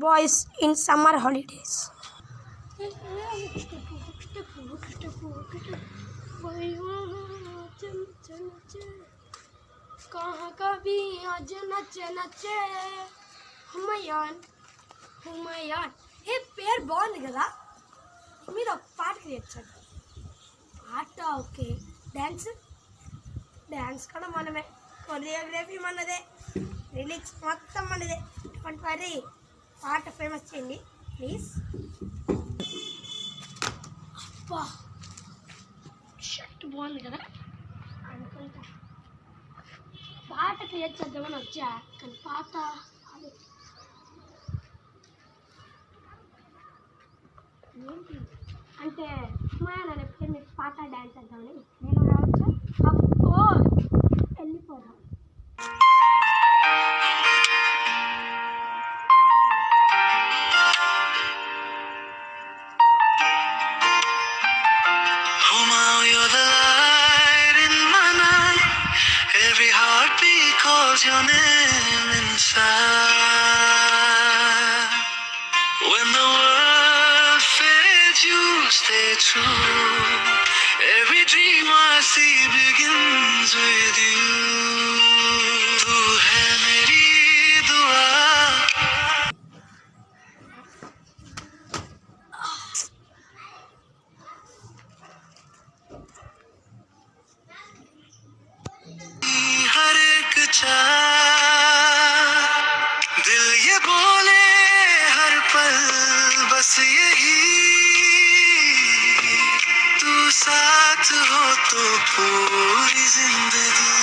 boys in summer holidays. कहाँ का भी आज नचे नचे हुमायून हुमायून ये पेर బాగుంది కదా మీరు ఒక పాట క్రియేట్ చేయండి పాట ఓకే డాన్స్ కూడా మనమే కొరియోగ్రఫీ మనదే లిరిక్స్ మొత్తం మనదే డోంట్ వరీ పాట ఫేమస్ చేయండి ప్లీజ్ అబ్బా షర్ట్ బాగుంది కదా అనుకుంటా పాట క్రియేట్ చేద్దామని వచ్చా కానీ పాట అది ఏంటి అంటే నేను ఎప్పుడు మీకు పాట డ్యాన్స్ చేద్దామని నేను రావచ్చా అబ్బో వెళ్ళిపోదాం Your name inside. When the world fades, you stay true. Every dream I see begins with you. Tu hai meri dua. हर एक दिल ये बोले हर पल बस यही तू साथ हो तो पूरी जिंदगी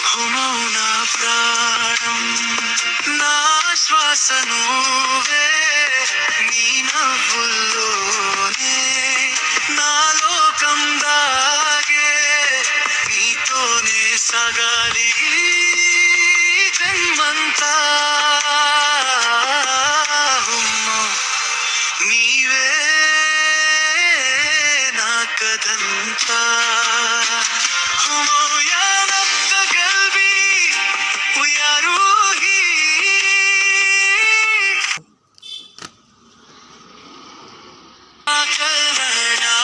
हो मौना प्राणम ना श्वासनु वे नी नव्वुल्लोने ना लोकं दागे नीतोने सगाली జన్మంతా నీవే నా కదంతా యానత్త కల్బీ యా రూహీ కల్బనా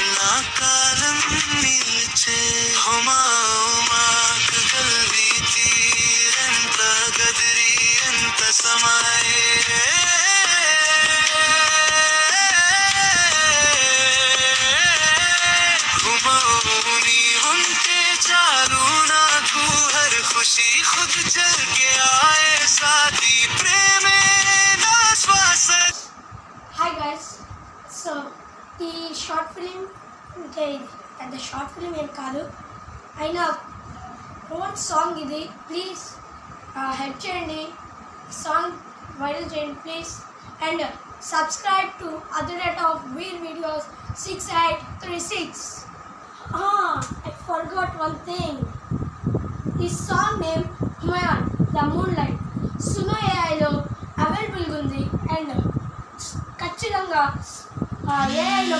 నా కాలం నిలిచే హుమాక్ గల్బీ తీరెంత గదిరి ఎంత సమాయే హుమౌని ఉంటే చాలు నాకు హర్ ఖుషీ ఖుద్ చల్ కే ఆయే సాథీ ప్రేమే నా శ్వాస. హాయ్ గైస్ సో ఈ షార్ట్ ఫిలిం అంటే పెద్ద షార్ట్ ఫిలిం ఏం కాదు అయినా ఓన్ సాంగ్ ఇది ప్లీజ్ హెల్ప్ చేయండి సాంగ్ వైరల్ చేయండి please and subscribe to other rate of Veer videos 6836. I forgot one thing. ఈ song name Humayun the moonlight Suno ఏఐలో అవైలబుల్గా ఉంది అండ్ ఖచ్చితంగా ఏఐలో